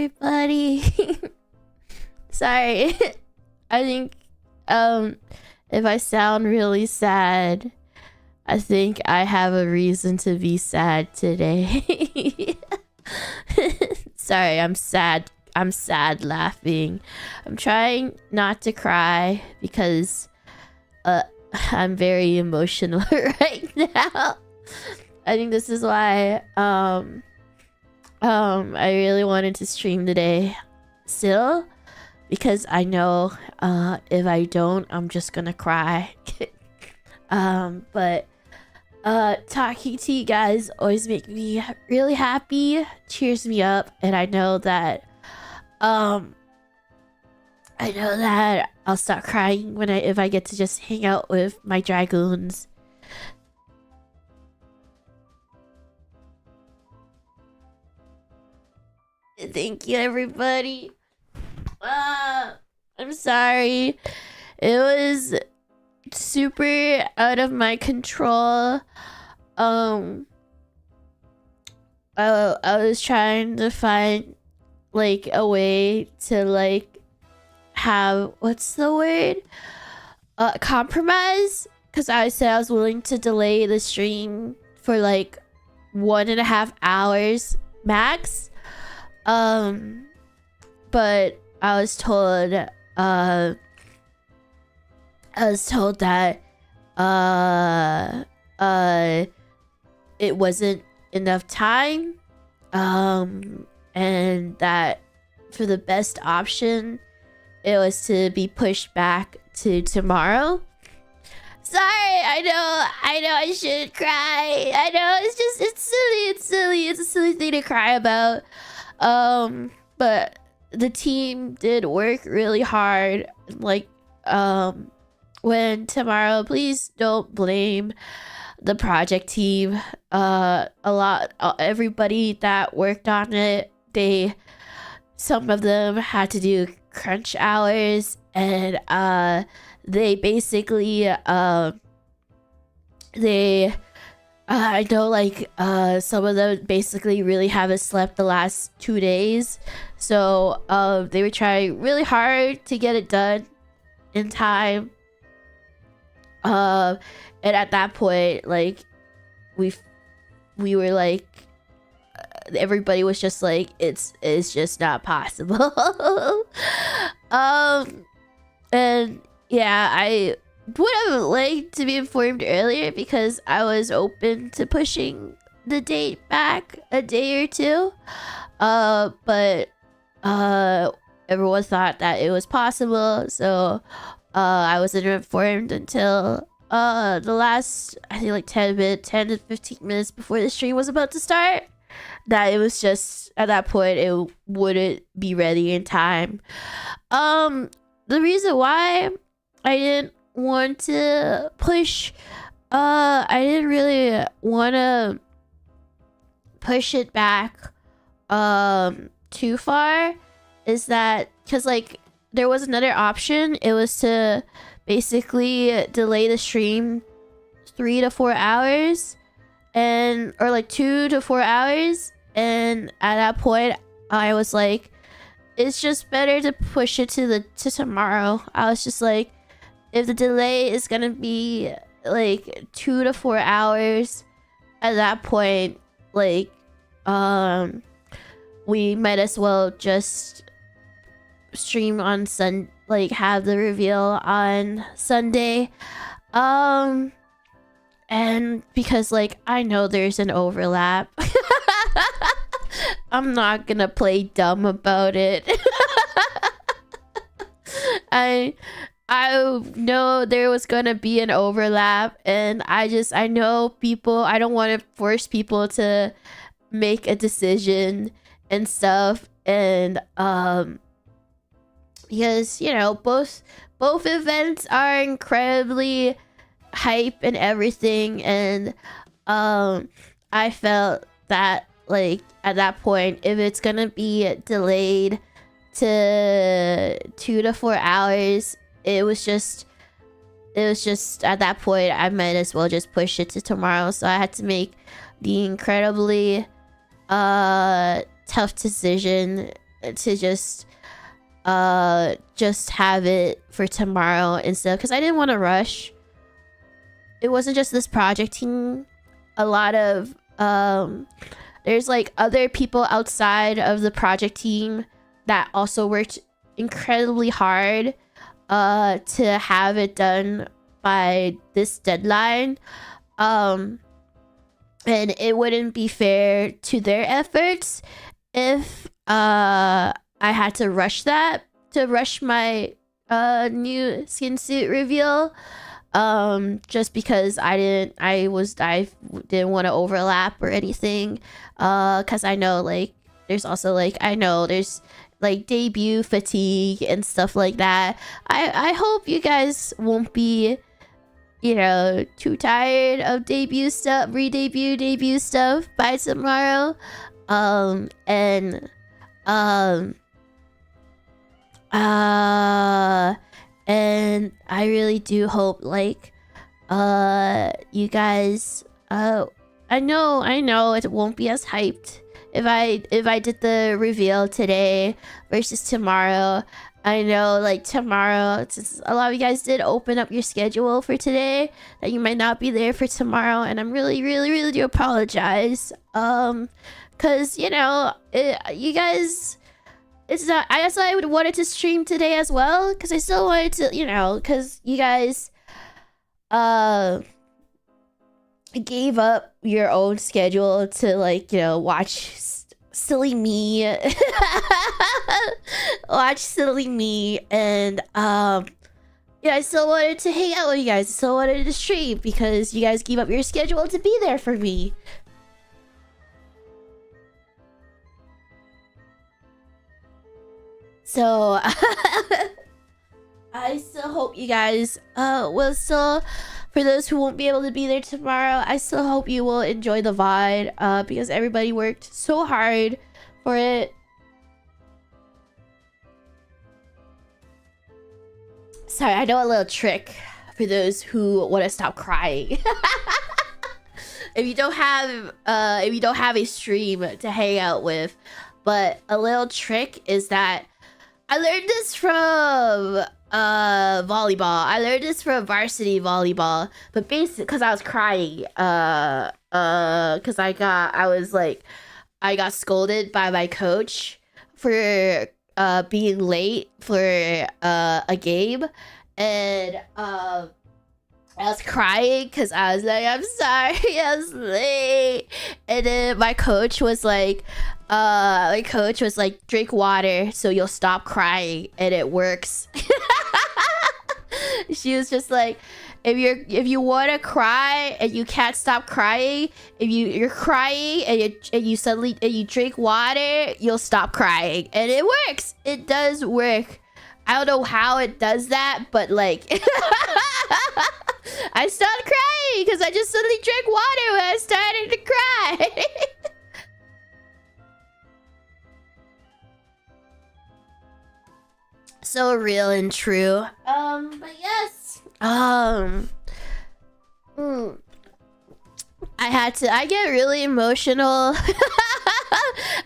everybody. Sorry. I think if I sound really sad, I think I have a reason to be sad today. Sorry, I'm sad. I'm sad laughing. I'm trying not to cry because I'm very emotional right now. I think this is why I really wanted to stream today still, because I know if I don't, I'm just gonna cry. But talking to you guys always make me really happy, cheers me up, and I know that I'll stop crying when if I get to just hang out with my dragoons. Thank you, everybody. I'm sorry. It was super out of my control. I was trying to find like a way to like have, what's the word, compromise, because I said I was willing to delay the stream for like 1.5 hours max. But I was told that it wasn't enough time, and that for the best option it was to be pushed back to tomorrow. Sorry, I know I shouldn't cry. I know it's silly. It's a silly thing to cry about. But the team did work really hard. Like, when tomorrow, please don't blame the project team. Everybody that worked on it, some of them had to do crunch hours, and they basically I know, like, some of them basically really haven't slept the last 2 days. So, they were trying really hard to get it done in time. And at that point, like, we were like, everybody was just like, it's just not possible. And yeah, I would have liked to be informed earlier, because I was open to pushing the date back a day or two, but everyone thought that it was possible, so I wasn't informed until the last, I think, like 10 to 15 minutes before the stream was about to start, that it was just, at that point, it wouldn't be ready in time. The reason why I didn't want to push, I didn't really want to push it back too far, is that because, like, there was another option. It was to basically delay the stream 3 to 4 hours, or like 2 to 4 hours, and at that point I was like, it's just better to push it to tomorrow. I was just like, if the delay is gonna be like 2 to 4 hours, at that point, like, we might as well just stream on like have the reveal on Sunday. And because, like, I know there's an overlap. I'm not gonna play dumb about it. I know there was gonna be an overlap, and I know people, I don't want to force people to make a decision and stuff, and because, you know, both events are incredibly hype and everything, and I felt that, like, at that point, if it's gonna be delayed to 2 to 4 hours, it was just at that point I might as well just push it to tomorrow. So I had to make the incredibly tough decision to just have it for tomorrow instead, because I didn't want to rush. It wasn't just this project team. A lot of there's like other people outside of the project team that also worked incredibly hard to have it done by this deadline. And it wouldn't be fair to their efforts if I had to rush my new skin suit reveal, just because I didn't want to overlap or anything, because I know like there's also like there's like debut fatigue and stuff like that. I hope you guys won't be, you know, too tired of debut stuff by tomorrow. And I really do hope like you guys, I know it won't be as hyped if I did the reveal today versus tomorrow. I know like tomorrow, since a lot of you guys did open up your schedule for today, that you might not be there for tomorrow, and I'm really do apologize. Cause you know, you guys, it's not, that's why I would wanted to stream today as well, because I still wanted to, you know, because you guys gave up your own schedule to like, you know, watch silly me watch silly me, and yeah, I still wanted to hang out with you guys. I still wanted to stream because you guys gave up your schedule to be there for me. So I still hope you guys will still, for those who won't be able to be there tomorrow, I still hope you will enjoy the VOD, because everybody worked so hard for it. Sorry, I know a little trick for those who want to stop crying. If you don't have a stream to hang out with, but a little trick is that I learned this from volleyball. I learned this from varsity volleyball, but basically because I was crying, because I got scolded by my coach for being late for a game, and I was crying because I was like, I'm sorry, I was late. And then my coach was like, drink water so you'll stop crying, and it works. She was just like, if you want to cry and you can't stop crying, if you're crying and you drink water, you'll stop crying, and it works. It does work. I don't know how it does that, but like I started crying because I just suddenly drank water when I started to cry. So real and true. But yes. I get really emotional.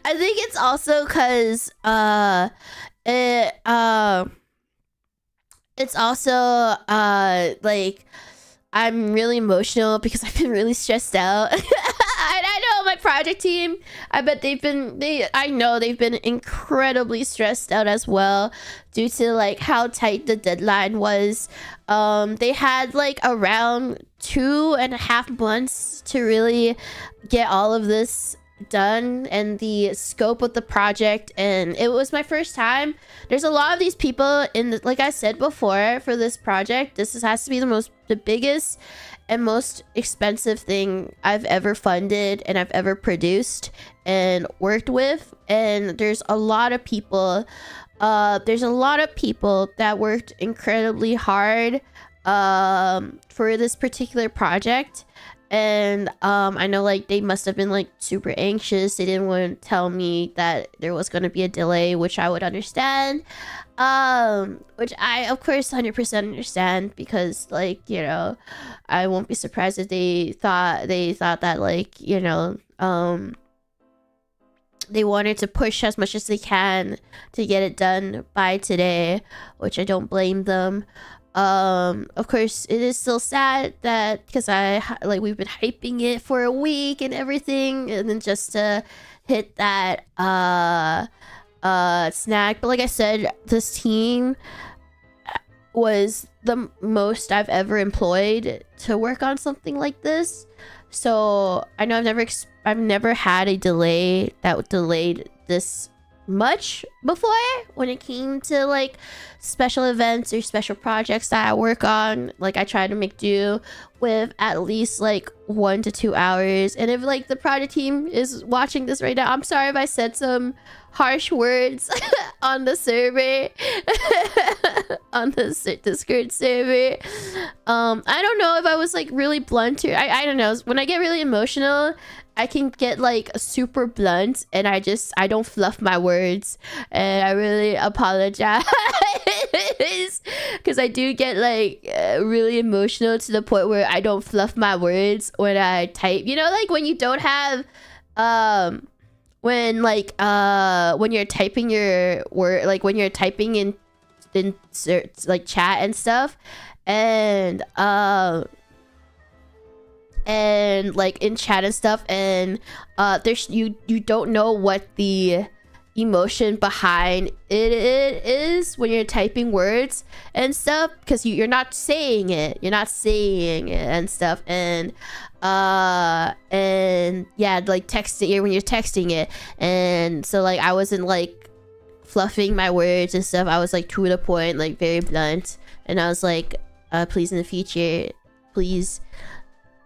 I think it's also because it's also like I'm really emotional because I've been really stressed out. I know my project team, I bet I know they've been incredibly stressed out as well due to like how tight the deadline was. They had like around 2.5 months to really get all of this done and the scope of the project, and it was my first time. There's a lot of these people like I said before, for this project, has to be the biggest and most expensive thing I've ever funded and I've ever produced and worked with. And there's a lot of people that worked incredibly hard for this particular project. And I know like they must have been like super anxious. They didn't want to tell me that there was going to be a delay, which I would understand. Which I of course 100% understand, because like, you know, I won't be surprised if they thought that like, you know, they wanted to push as much as they can to get it done by today, which I don't blame them. Of course, it is still sad that because we've been hyping it for a week and everything, and then just to hit that snag. But like I said, this team was the most I've ever employed to work on something like this. So I know I've never had a delay that delayed this much before when it came to like special events or special projects that I work on. Like I try to make do with at least like 1 to 2 hours. And if like the project team is watching this right now, I'm sorry if I said some harsh words on the server on the Discord server. I don't know if I was like really blunt or I don't know. When I get really emotional, I can get like super blunt, and I don't fluff my words, and I really apologize because I do get like really emotional to the point where I don't fluff my words when I type. You know, like when you don't have when you're typing your word, like when you're typing in like chat and stuff, and like in chat and stuff, and there's you don't know what the emotion behind it is when you're typing words and stuff, because you're not saying it and stuff, and yeah, like texting when you're texting it. And so like I wasn't like fluffing my words and stuff. I was like to the point, like very blunt, and I was like, please in the future, please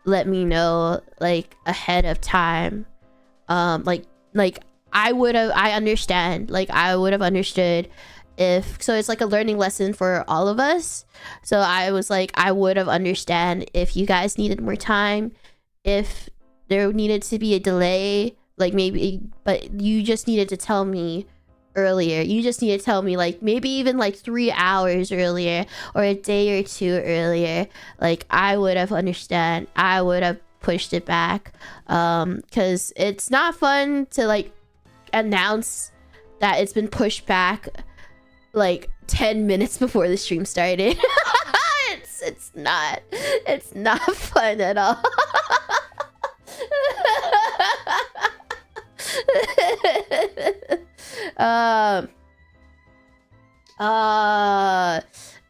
let me know like ahead of time. Like I would have understood if, so it's like a learning lesson for all of us. So I was like, I would have understand if you guys needed more time, if there needed to be a delay, like maybe, but you just needed to tell me earlier. You just need to tell me like maybe even like 3 hours earlier or a day or two earlier. Like I would have understand. I would have pushed it back, because it's not fun to like announce that it's been pushed back like 10 minutes before the stream started. it's not fun at all.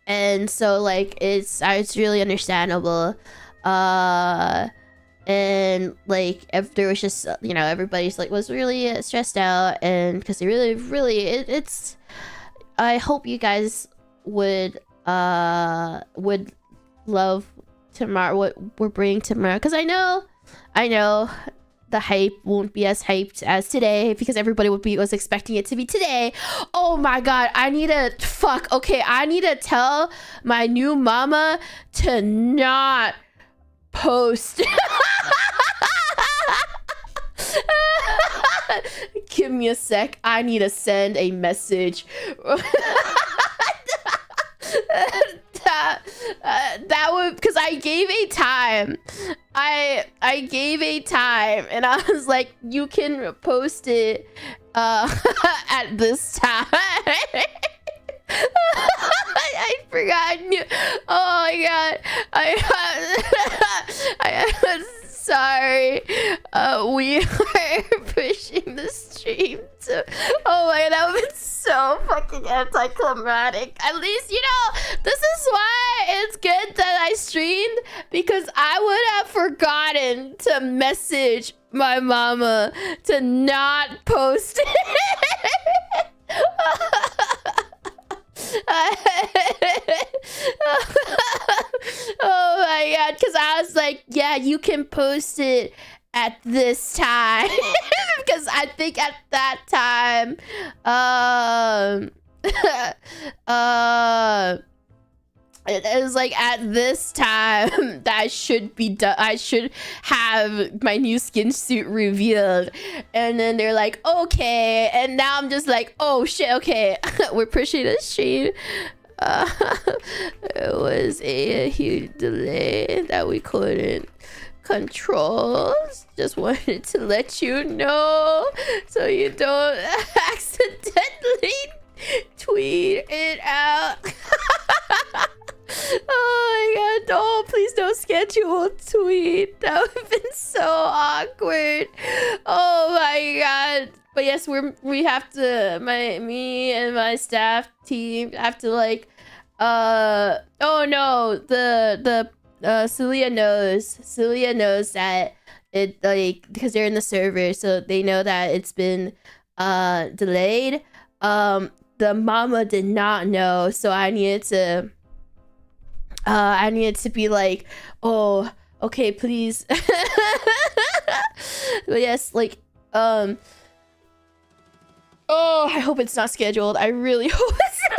And so like it's really understandable, and like if there was just, you know, everybody's like was really stressed out, and because they really it's I hope you guys would love tomorrow, what we're bringing tomorrow, because I know the hype won't be as hyped as today, because everybody was expecting it to be today. Oh my god, I need to tell my new mama to not post. Give me a sec, I need to send a message. That would, because I gave a time. I gave a time, and I was like, you can post it at this time. I forgot. Oh my god. I'm sorry. We are pushing the stream to. Oh my god, that would have been so fucking anticlimactic. At least, you know, this is why it's good that I streamed, because I would have forgotten to message my mama to not post it. Oh my god, because I was like, yeah, you can post it at this time. Because I think at that time it was like at this time that I should be done. I should have my new skin suit revealed, and then they're like, okay, and now I'm just like, oh shit, okay. We're pushing the stream. It was a huge delay that we couldn't controls. Just wanted to let you know so you don't accidentally tweet it out. Oh my god, oh please don't schedule a tweet. That would have been so awkward. Oh my god. But yes, we have to, me and my staff team have to like oh no, Celia knows that it, like, because they're in the server, so they know that it's been delayed. The mama did not know, so I needed to be like, oh, okay, please. But yes, like, oh, I hope it's not scheduled. I really hope it's not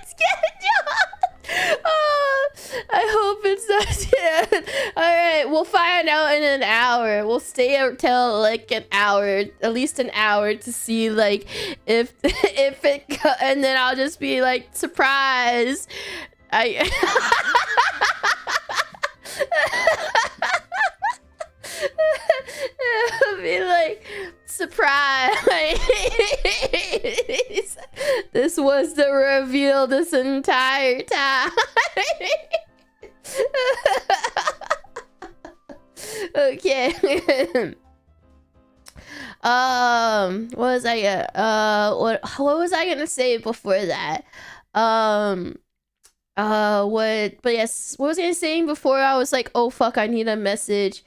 scheduled. Oh, I hope it's not scheduled. All right, we'll find out in an hour. We'll stay until like an hour, at least an hour, to see like if and then I'll just be like, surprise. I'll be like, surprise. This was the reveal this entire time. Okay. What was I gonna say before that? But yes, what was I saying before? I was like, oh fuck, I need a message.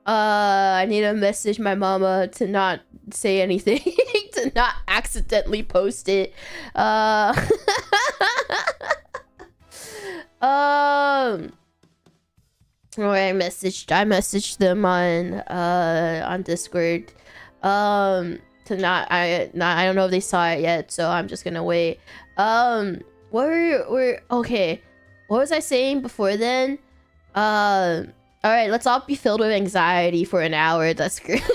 I need to message my mama to not say anything, to not accidentally post it. Or I messaged them on Discord. To not, I don't know if they saw it yet, so I'm just gonna wait. Okay, what was I saying before then? All right, let's all be filled with anxiety for an hour. That's great.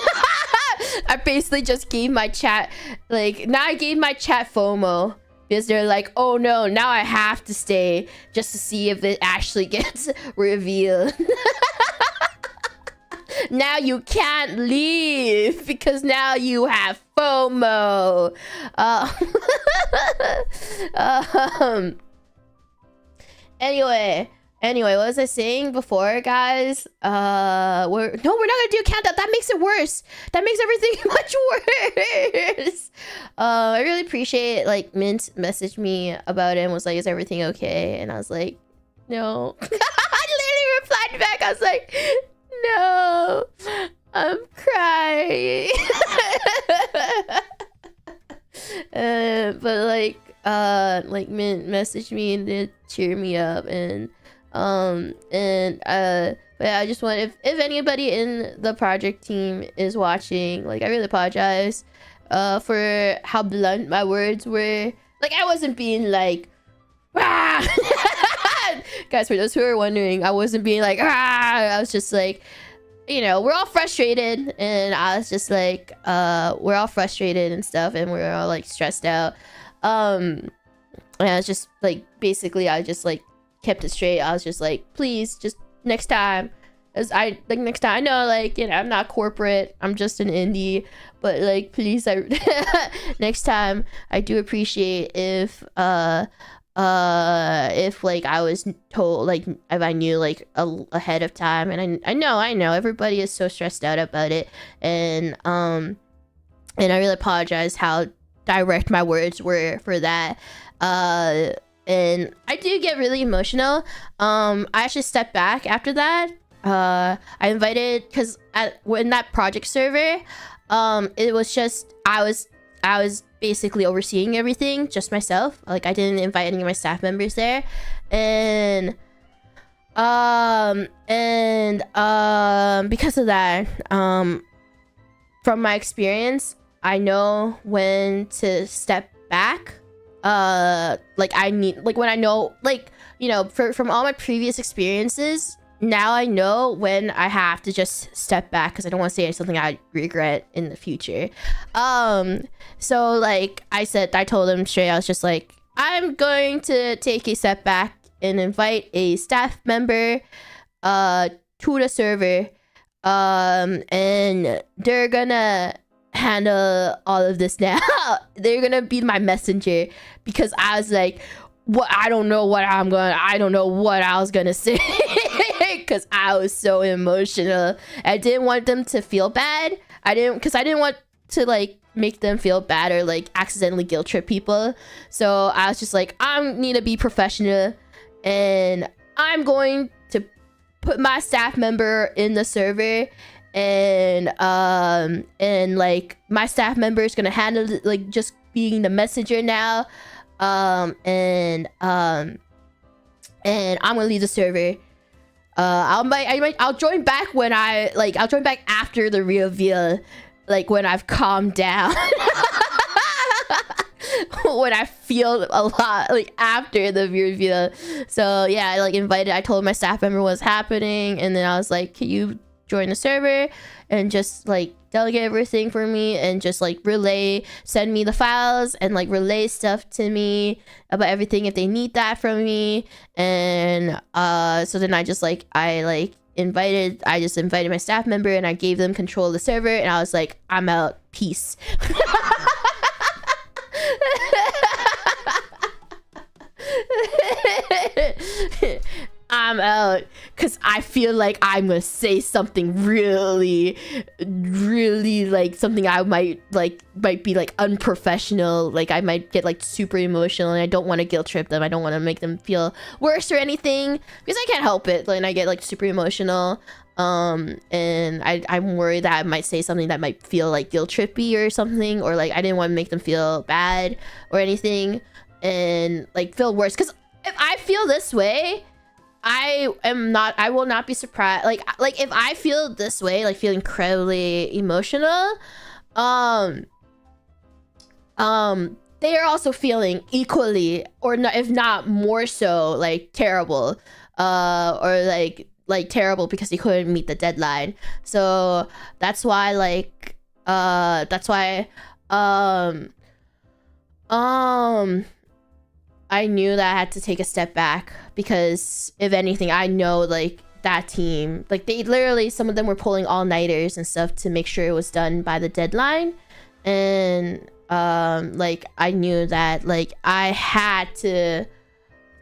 I basically just gave my chat, like, now I gave my chat FOMO, because they're like, oh no, now I have to stay just to see if it actually gets revealed. Now you can't leave because now you have FOMO. Anyway, what was I saying before, guys? We're not gonna do a countdown. That makes it worse. That makes everything much worse. I really appreciate, like, Mint messaged me about it and was like, is everything okay? And I was like, no. I literally replied back. I was like, no, I'm crying. But like Mint messaged me and did cheer me up, and but yeah, I just want, if anybody in the project team is watching, like, I really apologize for how blunt my words were. Like, I wasn't being like, ah! Guys, for those who are wondering, I wasn't being like, ah! I was just like, you know, we're all frustrated, and I was just like, we're all frustrated and stuff, and we're all like stressed out. And I was just like, basically, I just like kept it straight. I was just like, please, just next time, as I like next time, I know, like, you know, I'm not corporate, I'm just an indie, but like, please, next time, I do appreciate if like I was told, like, if I knew like ahead of time. And I know everybody is so stressed out about it, and I really apologize how direct my words were for that. And I do get really emotional. I actually stepped back after that. I invited, because in that project server, it was just, I was basically overseeing everything, just myself. Like, I didn't invite any of my staff members there. And because of that, from my experience, I know when to step back. Like, I need, like, when I know, like, you know, from all my previous experiences, now I know when I have to just step back, because I don't want to say something I regret in the future. So like I told him straight, I was just like, I'm going to take a step back and invite a staff member to the server And they're gonna handle all of this now. They're gonna be my messenger, because I was like, what, I don't know what I was gonna say. Because I was so emotional. I didn't want them to feel bad. I didn't want to like make them feel bad or like accidentally guilt trip people. So I was just like, I need to be professional, and I'm going to put my staff member in the server, and like my staff member is gonna handle it, like just being the messenger now. And I'm gonna leave the server. I'll join back when I'll join back after the reveal, like when I've calmed down. When I feel a lot like after the reveal. So yeah, I told my staff member what's happening, and then I was like, can you join the server and just like delegate everything for me, and just like send me the files, and like relay stuff to me about everything if they need that from me. And so then I just invited my staff member, and I gave them control of the server, and I was like, I'm out, peace. I'm out, because I feel like I'm gonna say something really like something I might be like unprofessional. Like I might get like super emotional, and I don't want to guilt trip them. I don't want to make them feel worse or anything, because I can't help it. Like I get like super emotional, and I'm worried that I might say something that might feel like guilt trippy or something, or like I didn't want to make them feel bad or anything and like feel worse. Because if I feel this way, I will not be surprised. Like if I feel this way, like feel incredibly emotional, they are also feeling equally, or not, if not more so, like terrible, or like terrible because they couldn't meet the deadline. So that's why I knew that I had to take a step back, because if anything, I know like that team, like they literally, some of them were pulling all-nighters and stuff to make sure it was done by the deadline. And like I knew that like I had to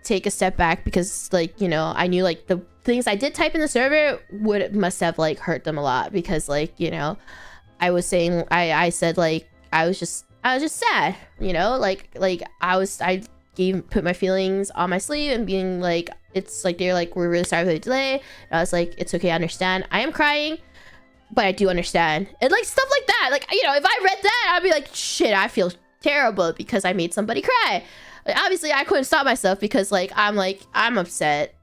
take a step back, because like, you know, I knew like the things I did type in the server must have like hurt them a lot, because like, you know, I was saying, I said like I was just sad, you know, like I put my feelings on my sleeve, and being like, it's like, they're like, we're really sorry for the delay, and I was like, it's okay, I understand, I am crying, but I do understand, and like stuff like that. Like, you know, if I read that, I'd be like, shit, I feel terrible because I made somebody cry. Like, obviously I couldn't stop myself, because like I'm upset.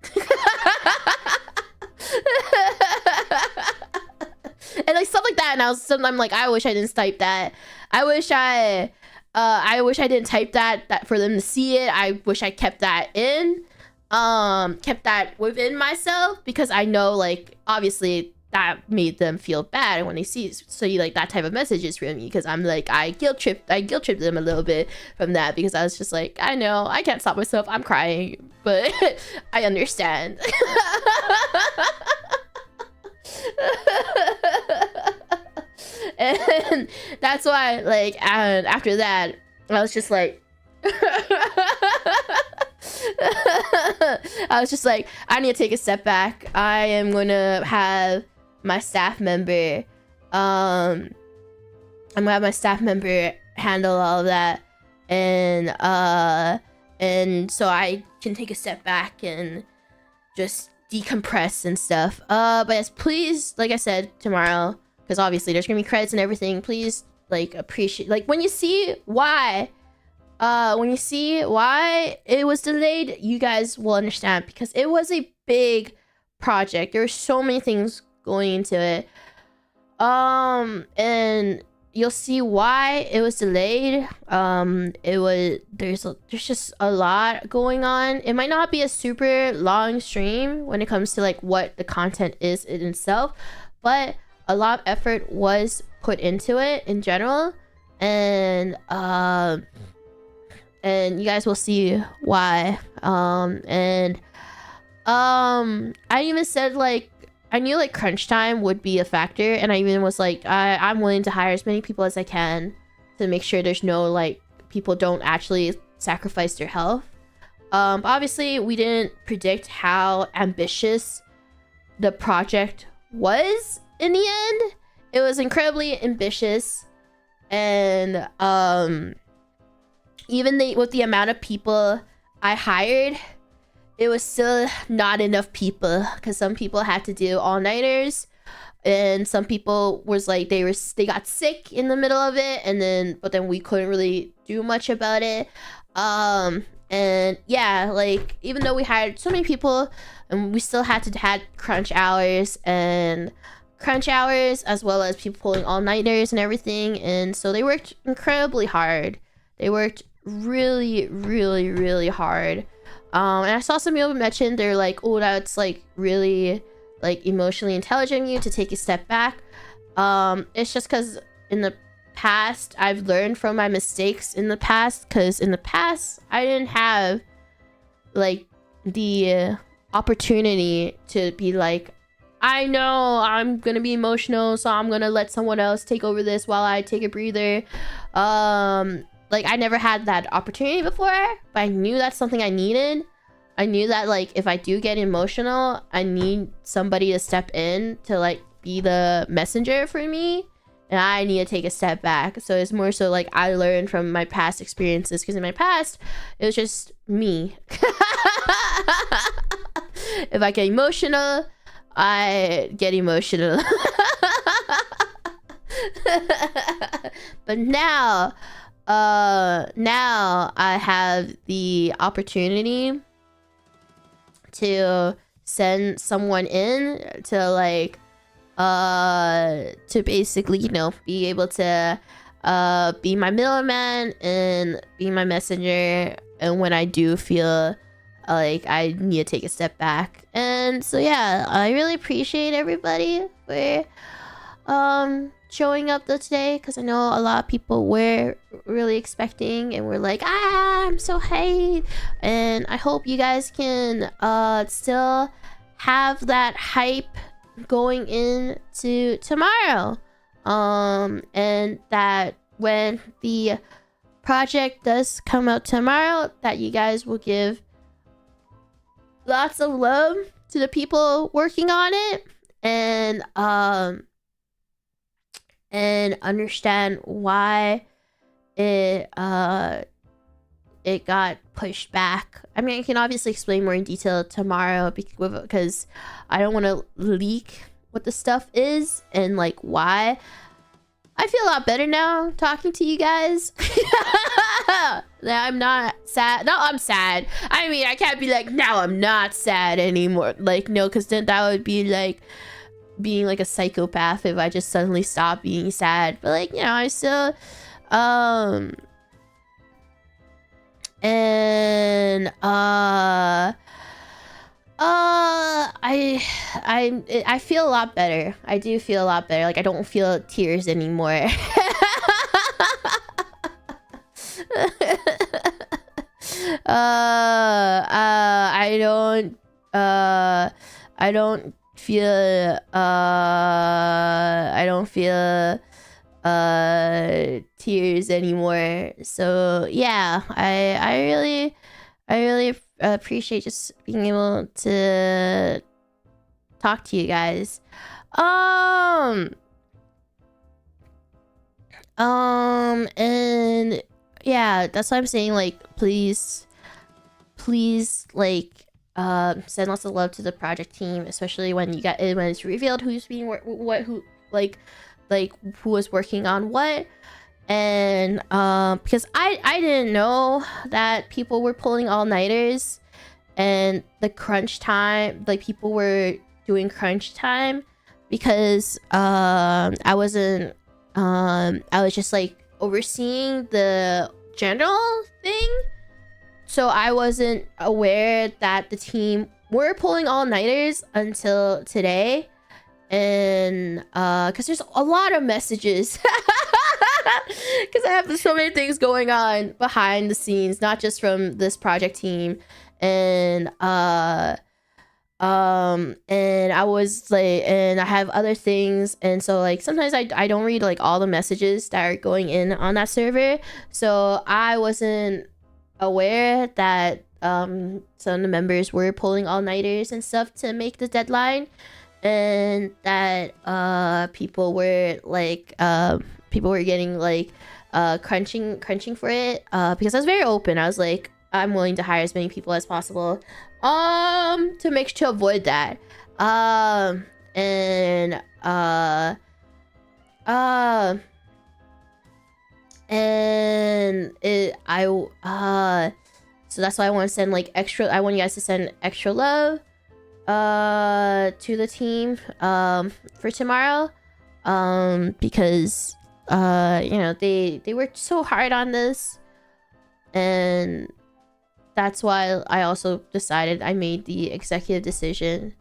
And like stuff like that, and I'm like, I wish I didn't type that. I wish I didn't type that for them to see it. I wish I kept that within myself, because I know like obviously that made them feel bad when they see like that type of messages from me, because I'm like, I guilt tripped them a little bit from that, because I was just like, I know I can't stop myself, I'm crying, but I understand. And that's why, like, and after that, I was just like, I need to take a step back. I am gonna have my staff member, handle all of that, and so I can take a step back and just decompress and stuff. But yes, please, like I said, tomorrow, because obviously there's gonna be credits and everything, please like appreciate, like when you see why it was delayed, you guys will understand, because it was a big project. There were so many things going into it, and you'll see why it was delayed. There's just a lot going on. It might not be a super long stream when it comes to like what the content is in itself, but a lot of effort was put into it in general, and you guys will see why. I even said like, I knew like crunch time would be a factor, and I even was like, I'm willing to hire as many people as I can to make sure there's no like people don't actually sacrifice their health. But obviously we didn't predict how ambitious the project was in the end. It was incredibly ambitious, and even with the amount of people I hired, it was still not enough people, because some people had to do all-nighters, and some people was like they got sick in the middle of it, and but then we couldn't really do much about it. And yeah, like even though we hired so many people, and we still had crunch hours as well as people pulling all-nighters and everything, and so they worked incredibly hard. They worked really, really, really hard. And I saw some people mention they're like, oh, that's like really like emotionally intelligent of you to take a step back. It's just because in the past I've learned from my mistakes in the past, because in the past I didn't have like the opportunity to be like, I know I'm gonna be emotional, so I'm gonna let someone else take over this while I take a breather. Like I never had that opportunity before, but I knew that's something I needed. I knew that like if I do get emotional, I need somebody to step in to like be the messenger for me, and I need to take a step back. So it's more so like I learned from my past experiences, because in my past it was just me. If I get emotional, I get emotional. But now I have the opportunity to send someone in to like to basically, you know, be able to be my middleman and be my messenger, and when I do feel like I need to take a step back. And so yeah, I really appreciate everybody for showing up though today, because I know a lot of people were really expecting and were like, I'm so hyped, and I hope you guys can still have that hype going into tomorrow, and that when the project does come out tomorrow, that you guys will give lots of love to the people working on it, and understand why it got pushed back. I mean, I can obviously explain more in detail tomorrow, because I don't want to leak what the stuff is and like why. I feel a lot better now talking to you guys. Now I'm not sad. No, I'm sad. I mean, I can't be like, now I'm not sad anymore. Like, no, because then that would be like being like a psychopath if I just suddenly stop being sad. But like, you know, I still and I feel a lot better. I do feel a lot better. Like I don't feel tears anymore. I don't feel tears anymore. So yeah, I really appreciate just being able to talk to you guys. And yeah, that's why I'm saying, like, please like send lots of love to the project team, especially when it's revealed who's being who was working on what. And because I didn't know that people were pulling all-nighters, and the crunch time, like people were doing crunch time, because I was just like overseeing the general thing, so I wasn't aware that the team were pulling all-nighters until today. And because there's a lot of messages, because I have so many things going on behind the scenes, not just from this project team. And And I was like, and I have other things, and so like sometimes I don't read like all the messages that are going in on that server, so I wasn't aware that some of the members were pulling all-nighters and stuff to make the deadline, and that people were getting like crunching for it, because I was very open. I was like, I'm willing to hire as many people as possible to avoid that. So that's why I want to send like extra. I want you guys to send extra love to the team for tomorrow, because you know, they worked so hard on this, and that's why I also decided, I made the executive decision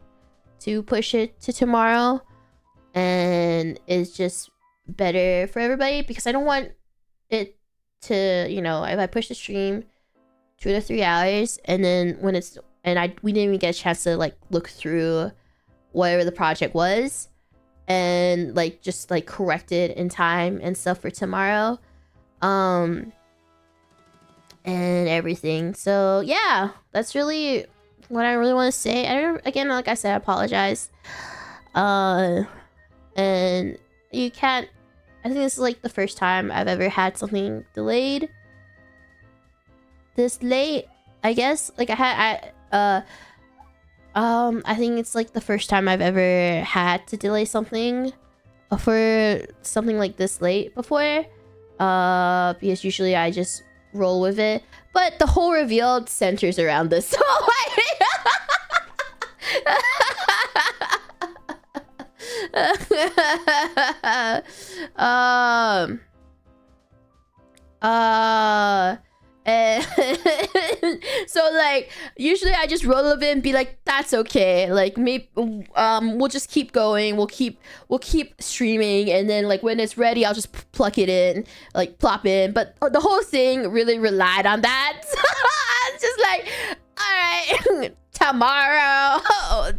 to push it to tomorrow, and it's just better for everybody, because I don't want it to, you know, if I push the stream 2 to 3 hours and then when it's, and we didn't even get a chance to like look through whatever the project was and like just like correct it in time and stuff for tomorrow, and everything. So yeah, that's really what I really want to say. Again, like I said, I apologize. And you can't, I think this is like the first time I've ever had something delayed this late, I guess. Like I think it's like the first time I've ever had to delay something for something like this late before, because usually I just roll with it, but the whole reveal centers around this. So and so like usually I just roll a bit and be like, that's okay, like maybe we'll just keep going, we'll keep streaming, and then like when it's ready I'll just plug it in, like plop in. But the whole thing really relied on that. It's just like, all right, tomorrow,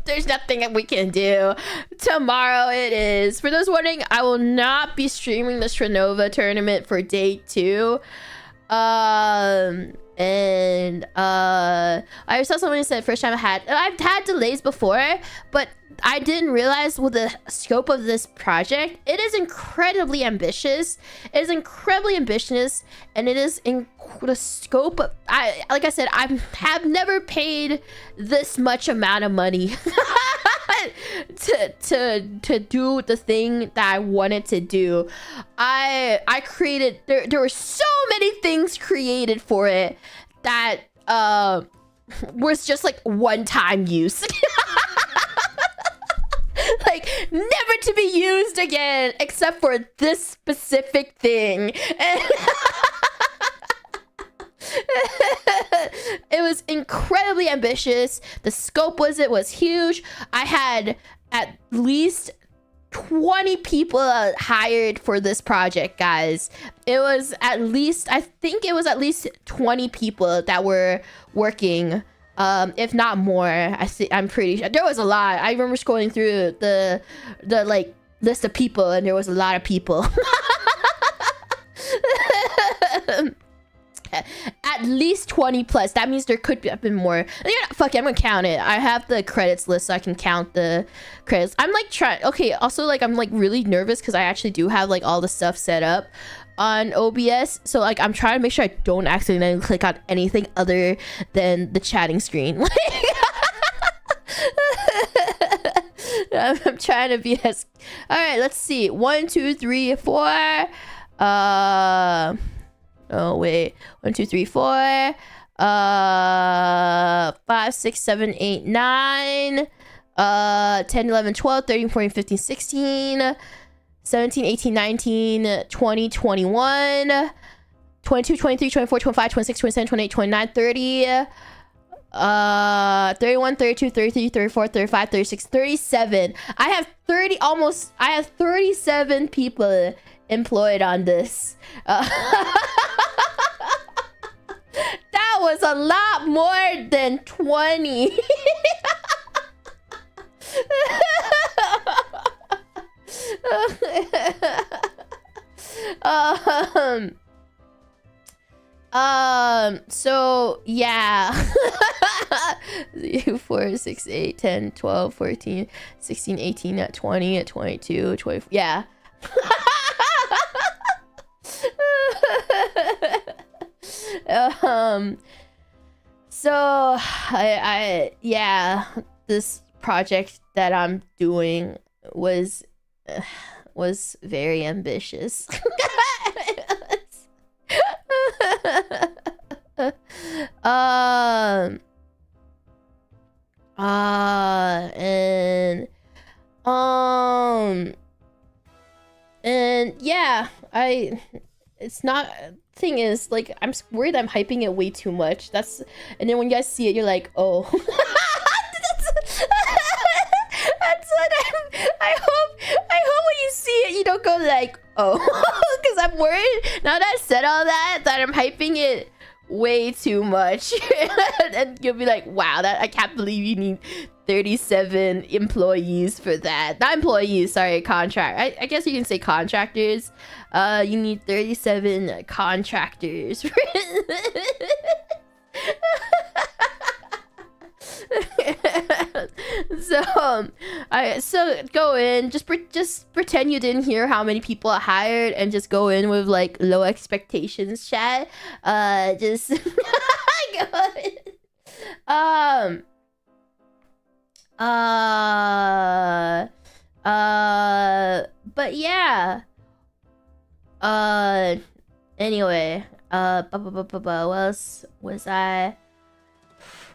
there's nothing that we can do. Tomorrow it is. For those wondering, I will not be streaming the Stranova tournament for day 2. I saw someone who said first time I've had delays before, but I didn't realize with the scope of this project, it is incredibly ambitious. It is incredibly ambitious, and it is in the scope of, like I said, I have never paid this much amount of money to do the thing that I wanted to do. I created, there were so many things created for it that was just like one-time use. Like never to be used again except for this specific thing. It was incredibly ambitious. The scope was huge. I had at least 20 people hired for this project, guys. It was at least, I think it was at least 20 people that were working, if not more. I'm pretty sure there was a lot. I remember scrolling through the like list of people, and there was a lot of people. At least 20 plus. That means there could have been more. Fuck it, I'm gonna count it. I have the credits list so I can count the credits. I'm like trying, okay, also like I'm like really nervous because I actually do have like all the stuff set up on OBS, so like I'm trying to make sure I don't accidentally click on anything other than the chatting screen. I'm trying to be as, all right, let's see, 1 2 3 4 oh wait, 1 2 3 4 5 6 7 8 9 10 11 12 13 14 15 16 17 18 19 20 21 22 23 24 25 26 27 28 29 30 31 32 33 34 35 36 37. I have 37 people employed on this. That was a lot more than 20. So yeah. 4, 6, 8, 10, 12, 14, 16, 18, at 20, at 22, 24. Yeah. So yeah, this project that I'm doing was very ambitious. And yeah, it's not, thing is, like, I'm worried I'm hyping it way too much. And then when you guys see it, you're like, oh. That's what I hope when you see it, you don't go like, oh. Because I'm worried, now that I said all that I'm hyping it way too much. And you'll be like, wow, I can't believe you need 37 employees for that. Not employees, sorry, contract. I guess you can say contractors. You need 37 contractors. So go in, just pretend you didn't hear how many people are hired, and just go in with like low expectations, chat. Just go in. But yeah. Anyway,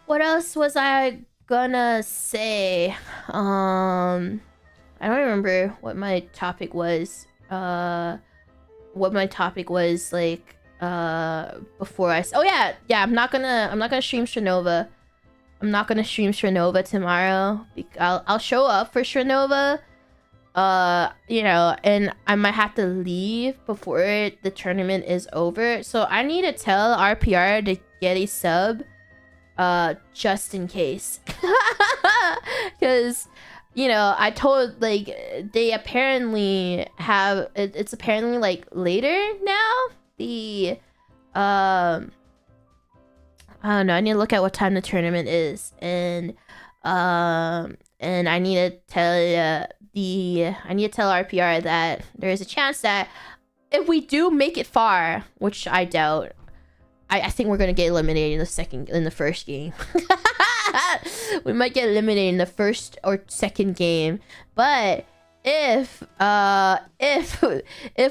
what else was I gonna say? I don't remember what my topic was. Like, before oh yeah, I'm not gonna stream Shrinova. I'm not gonna stream Shrinova tomorrow. I'll show up for Shrinova. You know, and I might have to leave before the tournament is over. So I need to tell RPR to get a sub, just in case. Because, you know, I told, like, they apparently have, it's apparently, like, later now. I don't know, I need to look at what time the tournament is. And I need to tell, I need to tell RPR that there is a chance that if we do make it far, which I doubt, I think we're gonna get eliminated in the first game. We might get eliminated in the first or second game, but if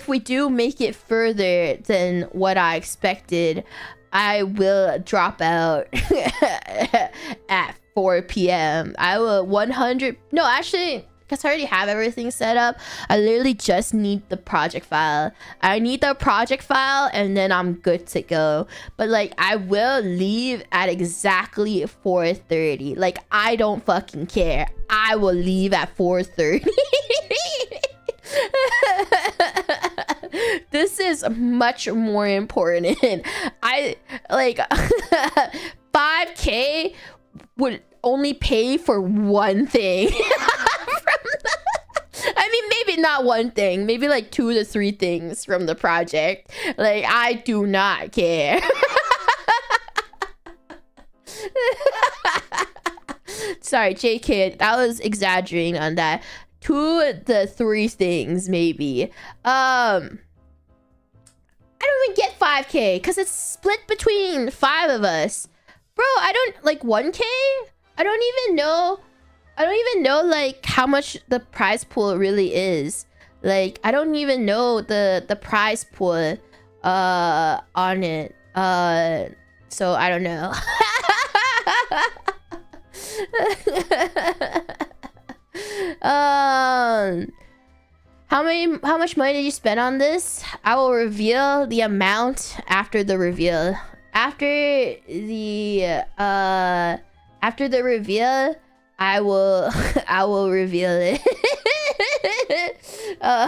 we do make it further than what I expected, I will drop out at 4 p.m. I will 100. No, actually, because I already have everything set up. I literally just need the project file. I need the project file and then I'm good to go. But like, I will leave at exactly 4:30. Like, I don't fucking care. I will leave at 4:30. This is much more important. I like 5K would only pay for one thing. I mean, maybe not one thing, maybe like 2 to 3 things from the project. Like, I do not care. Sorry, JK, that was exaggerating on that. 2 to 3 things, maybe. I don't even get 5K because it's split between 5 of us. Bro, I don't, like, 1K? I don't even know like how much the prize pool really is. Like, I don't even know the prize pool on it. So I don't know. How much money did you spend on this? I will reveal the amount after the reveal. After the reveal, I will reveal it. Oh,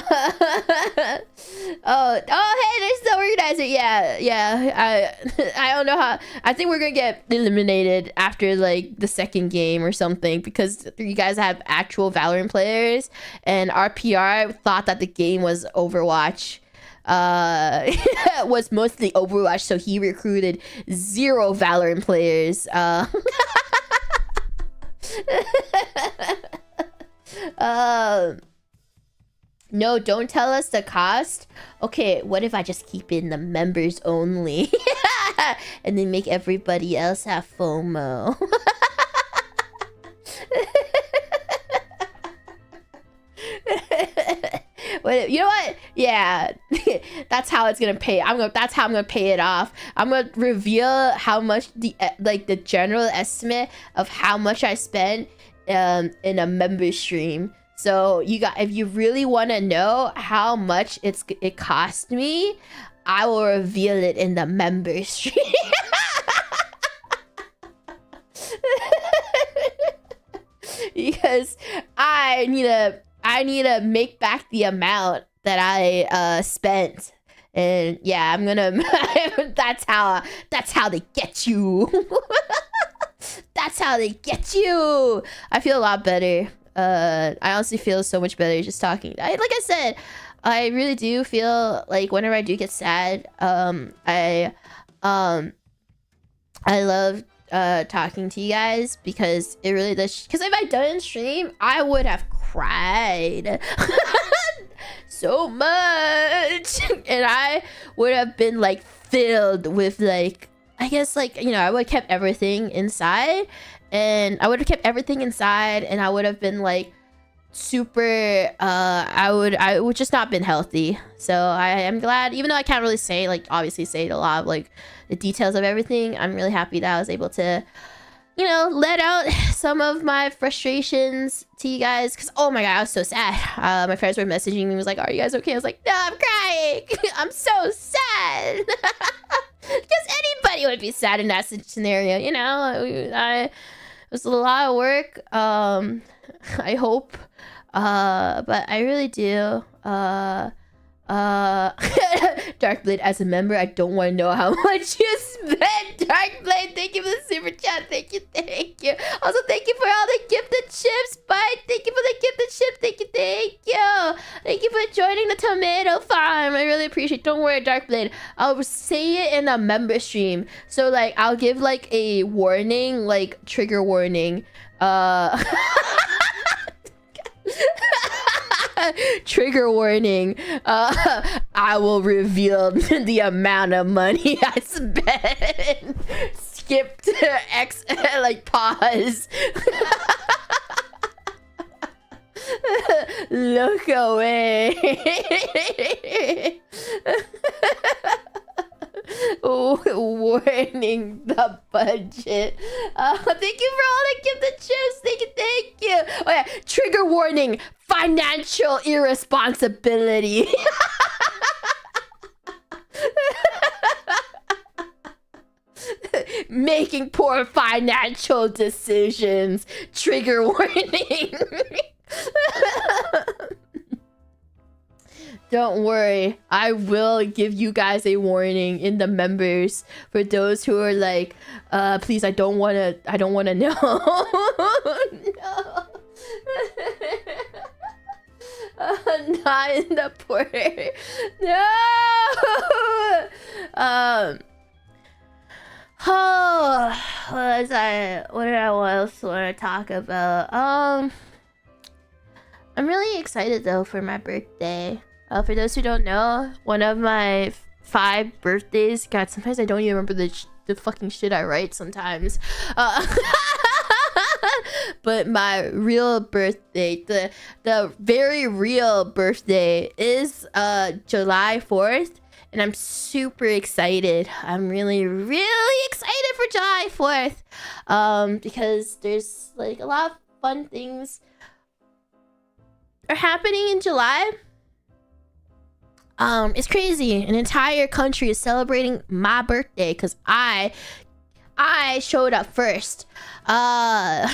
hey, there's the, we're organizer, yeah. I don't know how. I think we're gonna get eliminated after like the second game or something, because you guys have actual Valorant players, and our PR thought that the game was Overwatch. Was mostly Overwatch, so he recruited 0 Valorant players. No, don't tell us the cost. Okay, what if I just keep it in the members only? And then make everybody else have FOMO. But you know what? Yeah, that's how it's gonna pay. That's how I'm gonna pay it off. I'm gonna reveal how much the general estimate of how much I spent in a member stream. So if you really want to know how much it cost me, I will reveal it in the member stream. Because I need to make back the amount that I spent. And yeah, I'm gonna that's how they get you. That's how they get you. I feel a lot better. I honestly feel so much better just talking. Like I said, I really do feel like whenever I do get sad, I love talking to you guys, because it really does. Because if I'd done it in stream, I would have cried so much, and I would have been like filled with like, I guess, like, you know, I would have kept everything inside, and I would have been like super I would just not been healthy. So I am glad, even though I can't really say, like, obviously say a lot of like the details of everything, I'm really happy that I was able to, you know, let out some of my frustrations to you guys. Because oh my god, I was so sad. My friends were messaging me, was like, are you guys okay? I was like, no, I'm crying. I'm so sad. Because anybody would be sad in that scenario, you know. It was a lot of work. I hope, but I really do. Darkblade, as a member, I don't want to know how much you spent. Darkblade, thank you for the super chat. Thank you. Also, thank you for all the gifted chips. Bye. Thank you for the gifted chip. Thank you for joining the tomato farm. I really appreciate it. Don't worry, Darkblade, I'll say it in a member stream. So like, I'll give like a warning, like trigger warning. Trigger warning. I will reveal the amount of money I spent. Skip to X, like pause. Look away. Warning, the budget. Thank you for all the gifted chips. Thank you. Oh yeah, trigger warning, financial irresponsibility. Making poor financial decisions. Trigger warning. Don't worry, I will give you guys a warning in the members for those who are like, please, I don't wanna know. No. Not in the porter. No. Oh, what did I else want to talk about? I'm really excited though for my birthday. For those who don't know, one of my 5 birthdays. God, sometimes I don't even remember the fucking shit I write sometimes. But my real birthday, the very real birthday, is July 4th, and I'm super excited. I'm really excited for July 4th, because there's like a lot of fun things are happening in July. It's crazy. An entire country is celebrating my birthday because I showed up first. I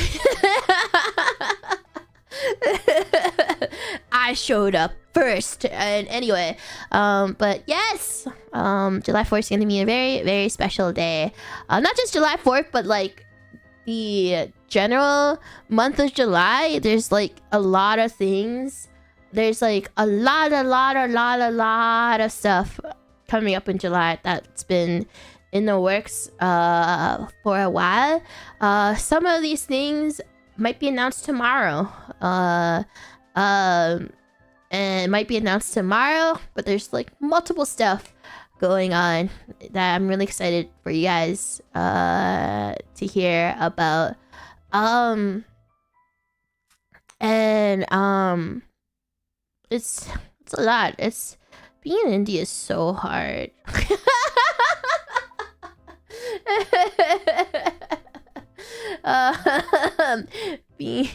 showed up 1st. And anyway, but yes, July 4th is gonna be a very, very special day. Not just July 4th, but like the general month of July. There's like a lot of things. There's like a lot of stuff coming up in July that's been in the works for a while. Some of these things might be announced tomorrow. And it might be announced tomorrow, but there's like multiple stuff going on that I'm really excited for you guys to hear about. It's a lot. It's being in India is so hard. Being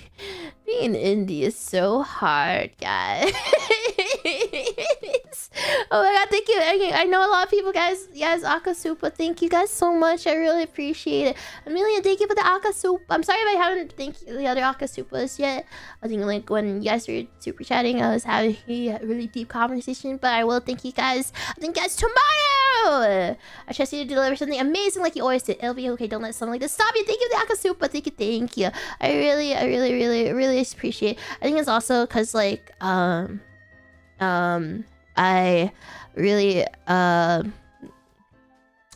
in India is so hard, guys. Oh my god, thank you. I know a lot of people, guys. Yes, Akasupa, thank you guys so much. I really appreciate it. Amelia, thank you for the Akasupa. I'm sorry if I haven't thanked the other Akasupas yet. I think like when you guys were super chatting, I was having a really deep conversation, but I will thank you guys. I think guys tomorrow. I trust you to deliver something amazing like you always did. It'll be okay. Don't let something like this stop you. Thank you for the Akasupa. Thank you. I really appreciate it. I think it's also because like I really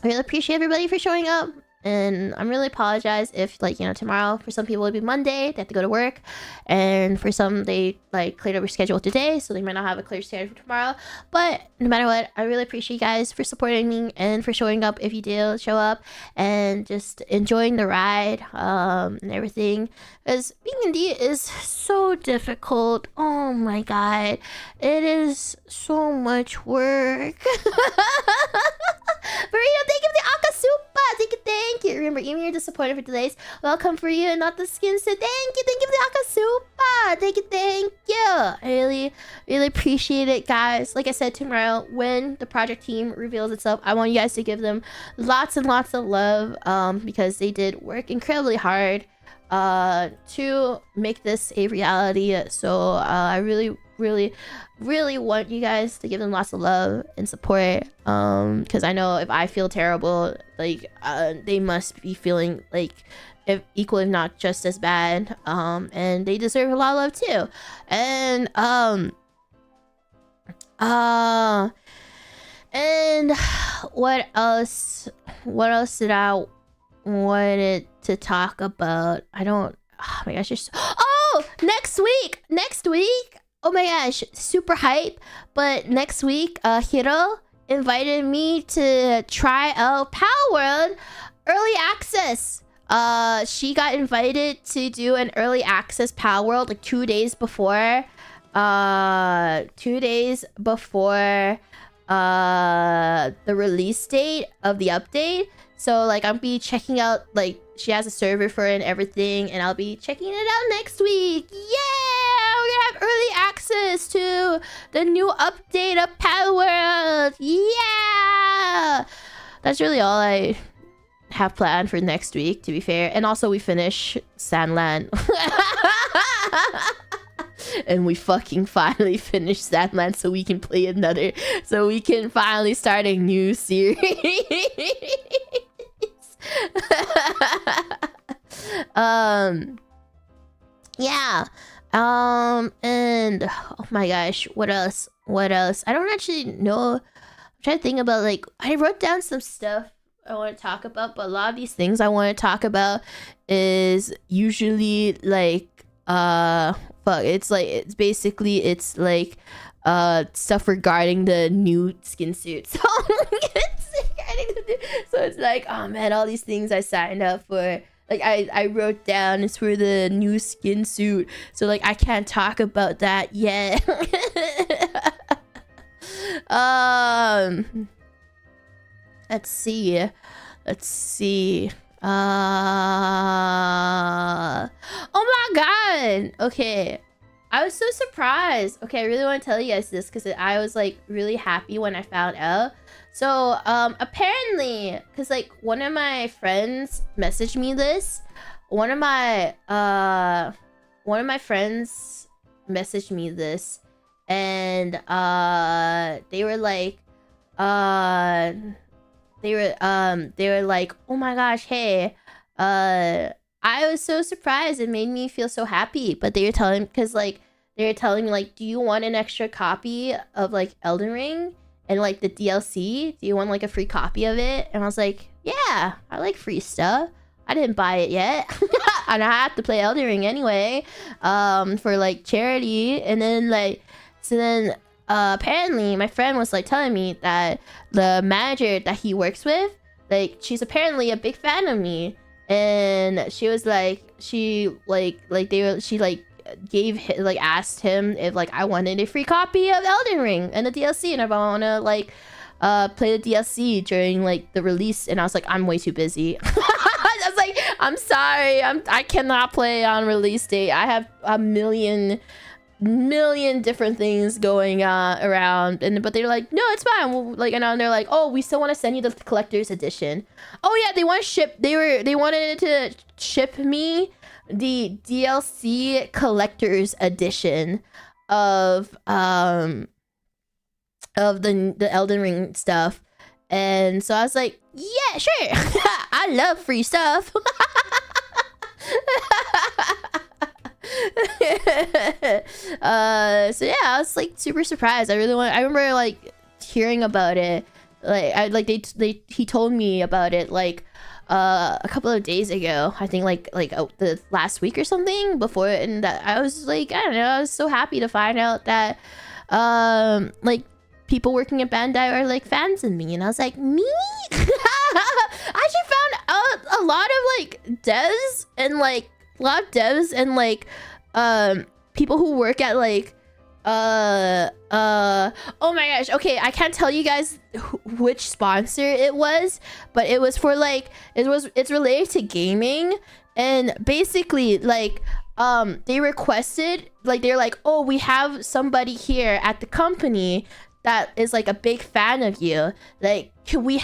appreciate everybody for showing up, and I'm really apologize if like, you know, tomorrow for some people it'd be Monday, they have to go to work, and for some they like cleared up their schedule today, so they might not have a clear schedule for tomorrow. But no matter what, I really appreciate you guys for supporting me and for showing up if you do show up, and just enjoying the ride and everything, because being in D is so difficult. Oh my god, it is so much work. Burrito, thank you for the Akasupa. Thank you. Remember, even you're disappointed for delays, welcome for you and not the skin suit. Thank you for the Akasupa. Thank you. I really appreciate it, guys. Like I said, tomorrow when the project team reveals itself, I want you guys to give them lots and lots of love, because they did work incredibly hard to make this a reality. So I really want you guys to give them lots of love and support, because I know if I feel terrible, like they must be feeling like if equal, if not just as bad, and they deserve a lot of love too. And what else did I wanted to talk about? Oh my gosh, next week, oh my gosh, super hype. But next week, Hiro invited me to try out Power World Early Access. She got invited to do an Early Access Power World like 2 days before. 2 days before the release date of the update. So like I'll be checking out, like she has a server for it and everything, and I'll be checking it out next week. Yeah, we're gonna have early access to the new update of Power World. Yeah, that's really all I have planned for next week, to be fair. And also we finish Sandland. And we fucking finally finished Sandland, so we can play another, so we can finally start a new series. Yeah. And oh my gosh, what else? I don't actually know. I'm trying to think about, like, I wrote down some stuff I want to talk about, but a lot of these things I want to talk about is usually like it's basically stuff regarding the new skin suit. So it's like, oh man, all these things I signed up for, like I wrote down it's for the new skin suit, so like I can't talk about that yet. Let's see. Oh my god. Okay, I was so surprised. Okay, I really want to tell you guys this because I was like really happy when I found out. So apparently, because like one of my friends messaged me this. One of my friends messaged me this, and they were like, they were like, oh my gosh, hey, I was so surprised. It made me feel so happy. But they were telling, because like they were telling me like, do you want an extra copy of like Elden Ring and like the DLC? Do you want like a free copy of it? And I was like, yeah, I like free stuff. I didn't buy it yet. And I have to play Elden Ring anyway, for like charity. And then like, so then apparently my friend was like telling me that the manager that he works with, like she's apparently a big fan of me. And she was like, she asked him if like I wanted a free copy of Elden Ring and the DLC, and if I want to like play the DLC during like the release. And I was like, I'm way too busy. I was like, I'm sorry, I cannot play on release date. I have a million different things going around. And but they're like, no, it's fine. Well, like, and they're like, oh, we still want to send you the collector's edition. Oh yeah, they want to ship. They wanted to ship me the DLC collector's edition of the Elden Ring stuff. And so I was like, yeah, sure. I love free stuff. So yeah, I was like super surprised. I remember like hearing about it. Like he told me about it like a couple of days ago. I think like the last week or something before, and that I was like, I don't know, I was so happy to find out that like people working at Bandai are like fans of me. And I was like, me? I actually found out a lot of like devs and people who work at like oh my gosh, okay, I can't tell you guys which sponsor it was, but it was for like it's related to gaming. And basically like they requested, like they're like, oh, we have somebody here at the company that is like a big fan of you. Like, can we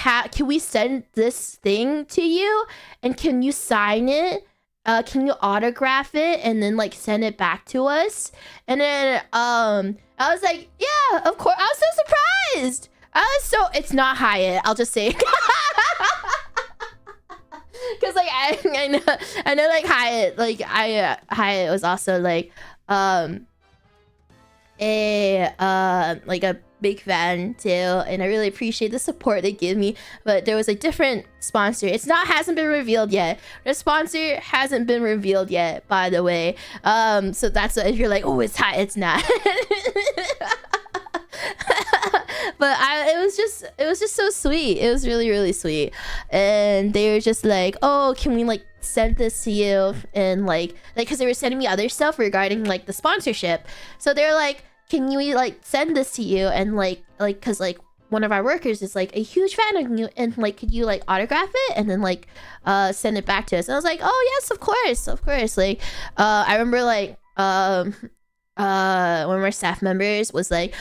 send this thing to you, and can you sign it? Can you autograph it and then like send it back to us? And then I was like, yeah, of course. I was so surprised. It's not Hyatt, I'll just say. Because like I know like Hyatt, like Hyatt was also like a big fan too, and I really appreciate the support they give me. But there was a different sponsor. Hasn't been revealed yet. The sponsor hasn't been revealed yet, by the way. So that's if you're like, oh, it's hot, it's not. But it was just so sweet. It was really, really sweet. And they were just like, oh, can we like send this to you? And like because they were sending me other stuff regarding like the sponsorship. So they're like, can we like send this to you? And like because like one of our workers is like a huge fan of you, and like could you like autograph it and then like send it back to us? And I was like, oh yes, of course. Like I remember like one of our staff members was like,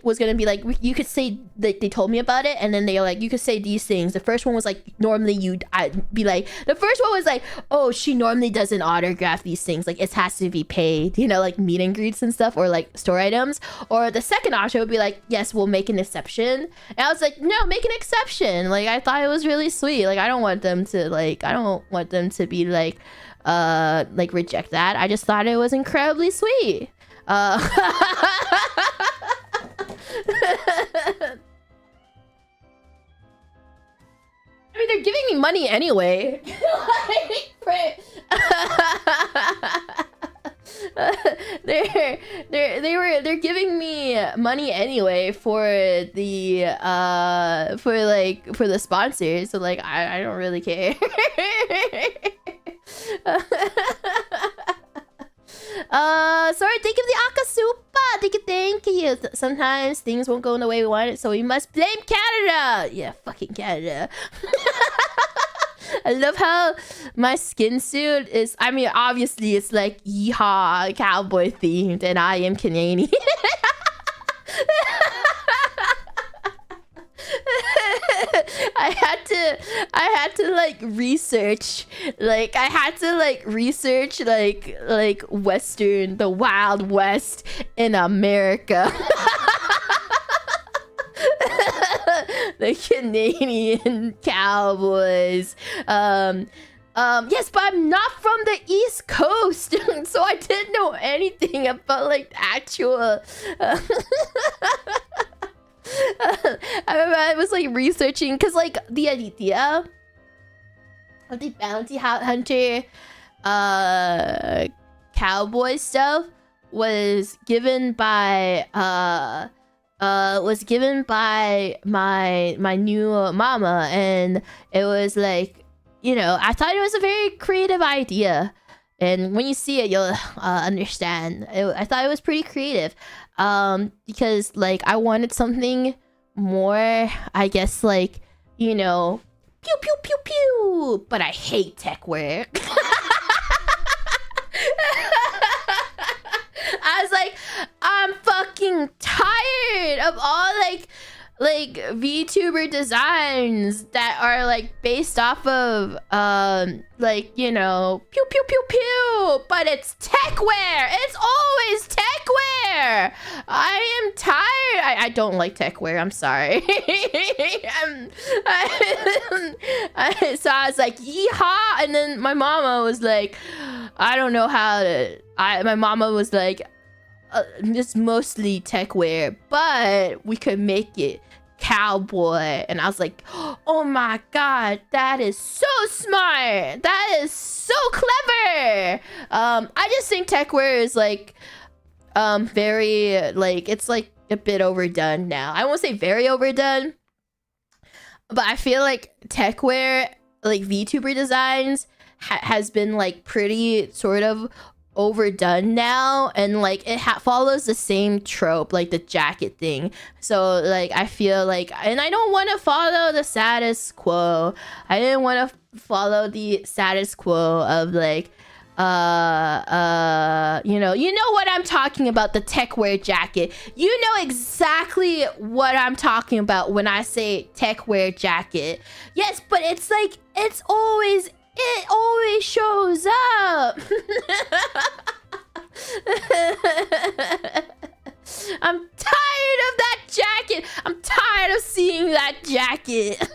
was gonna be like, you could say that they told me about it, and then they were like, you could say these things. The first one was like, normally I'd be like, the first one was like, oh, she normally doesn't autograph these things, like it has to be paid, you know, like meet and greets and stuff, or like store items. Or the second option would be like, yes, we'll make an exception. And I was like, no, make an exception. Like I thought it was really sweet. Like I don't want them to be like reject that. I just thought it was incredibly sweet. I mean, they're giving me money anyway. They're giving me money anyway for the sponsors. So like I don't really care. Sorry, thank you for the Akasupa. Thank you. Sometimes things won't go in the way we want it, so we must blame Canada. Yeah, fucking Canada. I love how my skin suit is, I mean, obviously it's like yeehaw cowboy themed, and I am Canadian. had to like research, like I had to like research like Western, the Wild West in America. The Canadian cowboys. Yes, but I'm not from the East Coast, so I didn't know anything about like actual. I remember I was like researching because like the idea of the bounty hunter cowboy stuff was given by my new mama, and it was like, you know, I thought it was a very creative idea, and when you see it you'll understand. I thought it was pretty creative, because like I wanted something more, I guess, like, you know, pew pew pew pew, but I hate tech wear. I was like, I'm fucking tired of all like VTuber designs that are like based off of like, you know, pew pew pew pew, but it's tech wear. It's always tech wear. I am tired. I don't like tech wear. I'm sorry. So I was like, yeehaw, and then my mama was like, I don't know how to. My mama was like, it's mostly tech wear, but we could make it cowboy. And I was like, oh my god, that is so smart. That is so clever. I just think tech wear is like very like, it's like a bit overdone now. I won't say very overdone, but I feel like tech wear, like VTuber designs, has been like pretty sort of overdone now, and like it follows the same trope, like the jacket thing. So like I feel like, and I don't want to follow the status quo. I didn't want to follow the status quo of like you know what I'm talking about, the tech wear jacket. You know exactly what I'm talking about when I say tech wear jacket. Yes, but it's like it always shows up. I'm tired of that jacket. I'm tired of seeing that jacket.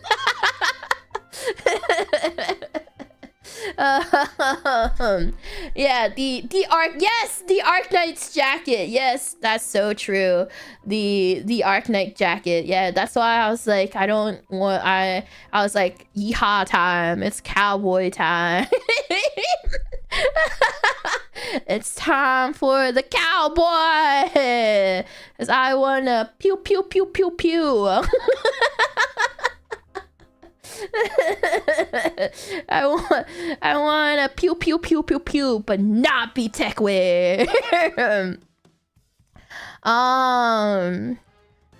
Yeah, the Arc Knight's jacket. Yes, that's so true. The Arc Knight jacket. Yeah, that's why I was like, I was like, yeehaw time. It's cowboy time. It's time for the cowboy, 'cause I wanna pew pew pew pew pew. I want a pew pew pew pew pew, but not be tech wear.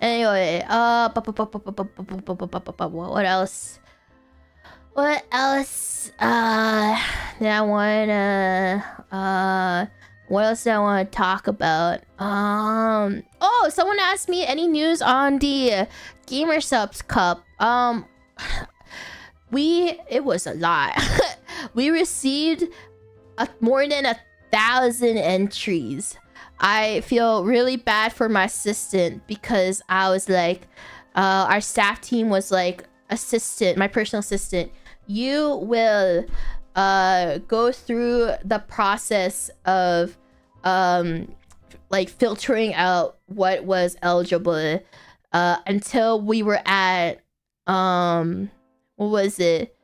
Anyway, what else? What else? Did I wanna what else do I want to talk about? Oh, someone asked me any news on the Gamer Subs Cup. It was a lot. We received more than 1,000 entries. I feel really bad for my assistant, because I was like, our staff team was like, assistant, my personal assistant, you will go through the process of like filtering out what was eligible until we were at what was it,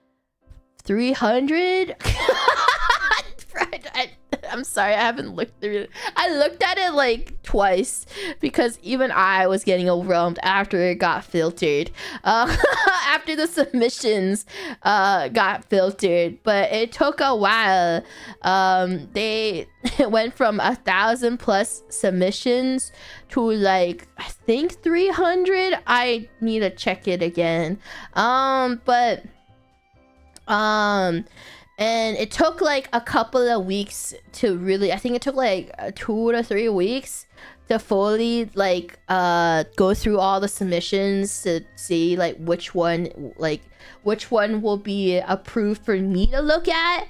300? I'm sorry, I haven't looked through it. I looked at it like twice, because even I was getting overwhelmed after it got filtered. After the submissions got filtered, but it took a while. They went from 1,000 plus submissions to like, I think 300. I need to check it again. And it took like a couple of weeks to really, I think it took like 2 to 3 weeks to fully like go through all the submissions to see like which one will be approved for me to look at.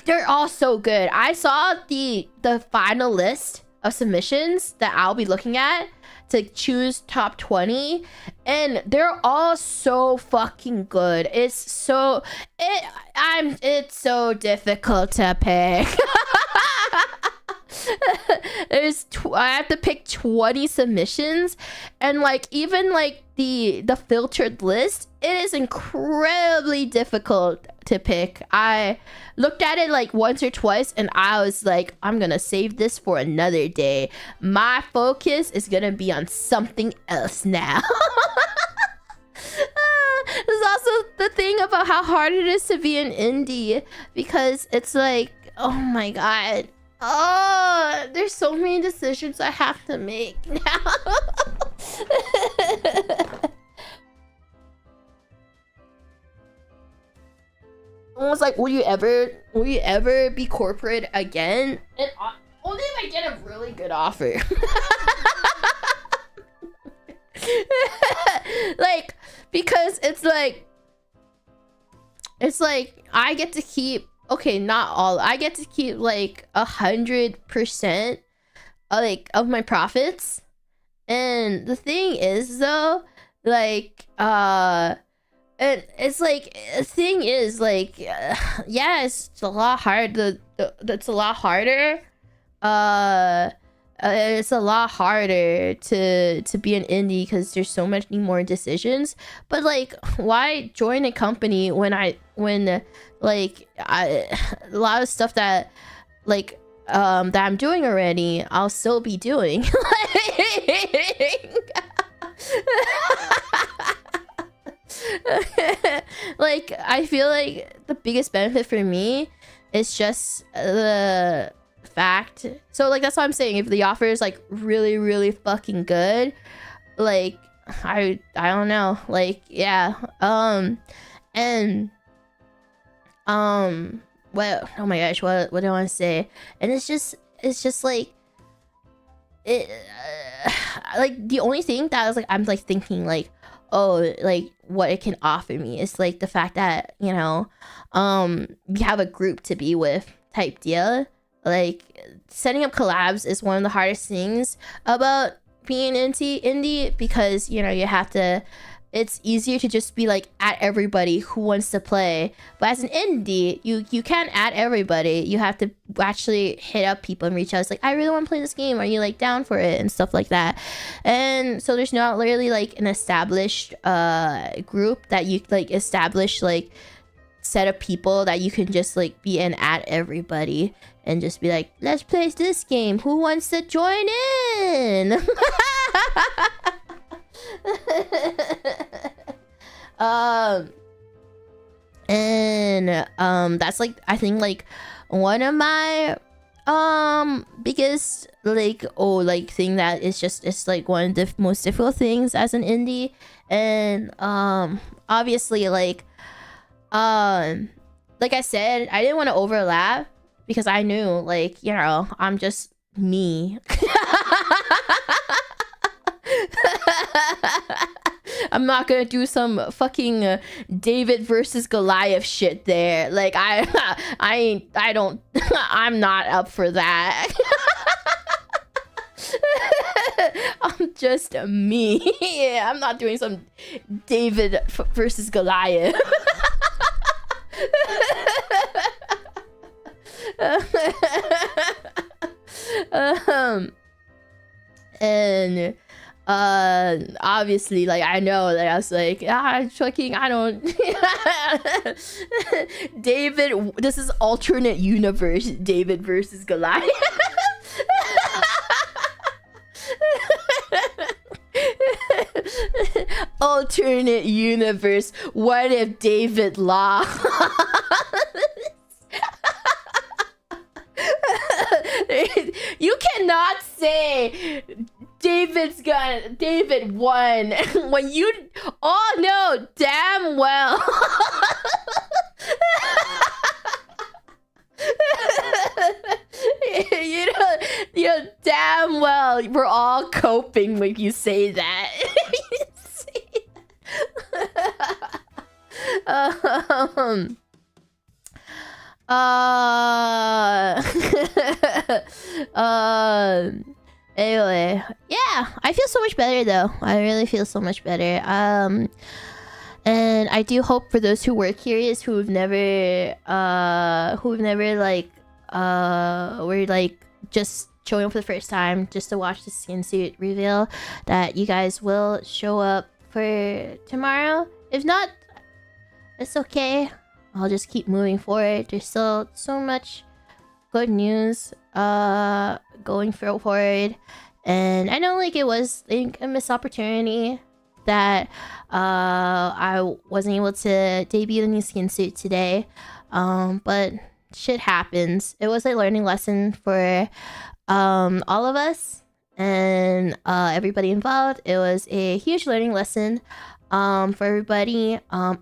They're all so good. I saw the final list of submissions that I'll be looking at to choose top 20, and they're all so fucking good. It's so difficult to pick. I have to pick 20 submissions, and like even like the filtered list, it is incredibly difficult to pick. I looked at it like once or twice and I was like, I'm gonna save this for another day. My focus is gonna be on something else now. There's also the thing about how hard it is to be an indie, because it's like, oh my god, oh, there's so many decisions I have to make now. I was like, will you ever be corporate again? And only if I get a really good offer. Like, because it's like I get to keep, okay, not all, I get to keep like 100% like of my profits. And the thing is though, like and it's like, the thing is like, yeah, it's a lot hard. It's a lot harder. It's a lot harder to be an indie because there's so many more decisions. But like, why join a company when a lot of stuff that like that I'm doing already, I'll still be doing. Like, I feel like the biggest benefit for me is just the fact, so like that's what I'm saying, if the offer is like really fucking good, like I don't know, like, yeah, and what, oh my gosh, what do I want to say? And it's just like it, like the only thing that I was like, I'm like thinking like, oh, like what it can offer me is like the fact that, you know, we have a group to be with type deal. Like, setting up collabs is one of the hardest things about being indie, because, you know, you have to, it's easier to just be like at everybody who wants to play, but as an indie, you can't add everybody. You have to actually hit up people and reach out. It's like, I really want to play this game, are you like down for it, and stuff like that. And so there's not really like an established group that you like establish like set of people that you can just like be in at everybody and just be like, let's play this game, who wants to join in? That's like, I think like one of my biggest like thing that is just, it's like one of the most difficult things as an indie. And obviously like I said, I didn't want to overlap because I knew, like, you know, I'm just me. I'm not gonna do some fucking David versus Goliath shit there. Like, I'm not up for that. I'm just me. Yeah, I'm not doing some David versus Goliath. And obviously, like, I know that I was like, I don't David, this is alternate universe David versus Goliath. Alternate universe, what if David lost? You cannot say David won when you all know damn well You know damn well we're all coping when you say that. Anyway, yeah, I feel so much better though. I really feel so much better. And I do hope for those who were curious, who've never like were like just showing up for the first time just to watch the skin suit reveal, that you guys will show up for tomorrow. If not, it's okay. I'll just keep moving forward. There's still so much good news going forward, and I know like it was like a missed opportunity that I wasn't able to debut the new skin suit today, but shit happens. It was a learning lesson for all of us and everybody involved. It was a huge learning lesson for everybody. I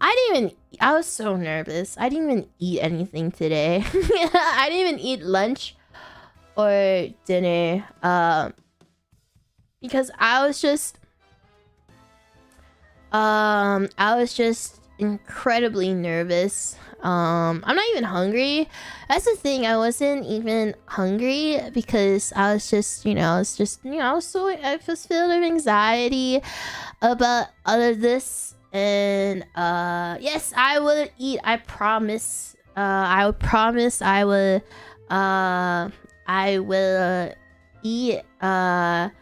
was so nervous. I didn't even eat anything today. I didn't even eat lunch or dinner because I was just incredibly nervous. I'm not even hungry. That's the thing. I wasn't even hungry because I was just, I was filled with anxiety about all of this. And yes, I will eat. I promise. I promise I will eat after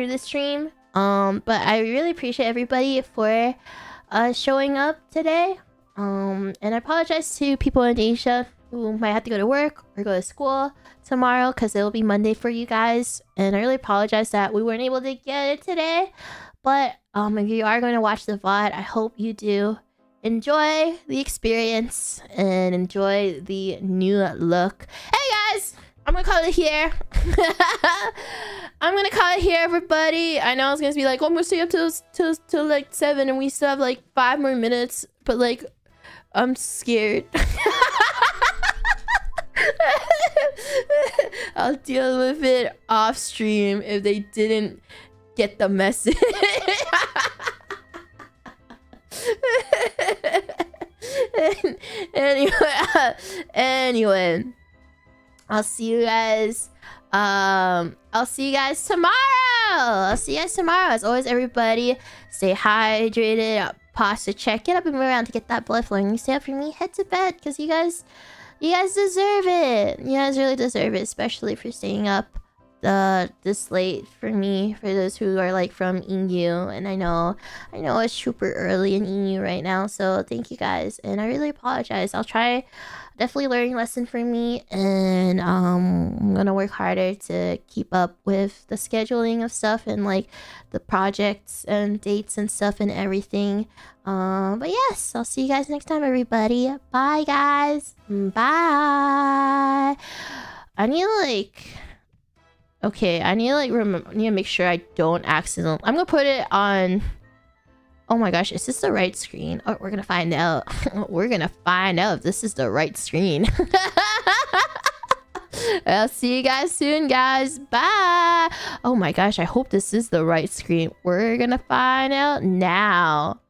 the stream. But I really appreciate everybody for showing up today. And I apologize to people in Asia who might have to go to work or go to school tomorrow, because it'll be Monday for you guys. And I really apologize that we weren't able to get it today. But if you are going to watch the VOD, I hope you do enjoy the experience and enjoy the new look. Hey guys! I'm gonna call it here. I'm gonna call it here, everybody. I know it's gonna be like, oh, I'm gonna stay up till like 7 and we still have like 5 more minutes, but like I'm scared. I'll deal with it off stream if they didn't get the message. Anyway, I'll see you guys. I'll see you guys tomorrow. As always, everybody, stay hydrated. Pause to check. Get up and move around to get that blood flowing. You stay up for me. Head to bed, because you guys deserve it. You guys really deserve it, especially for staying up this late for me. For those who are like from EU, and I know it's super early in EU right now. So thank you guys, and I really apologize. I'll try. Definitely learning lesson for me, and I'm gonna work harder to keep up with the scheduling of stuff and like the projects and dates and stuff and everything. But yes, I'll see you guys next time, everybody. Bye guys. Bye. I need to make sure I don't accidentally. I'm gonna put it on. Oh my gosh, is this the right screen? Oh, we're gonna find out. We're gonna find out if this is the right screen. I'll see you guys soon, guys. Bye. Oh my gosh, I hope this is the right screen. We're gonna find out now.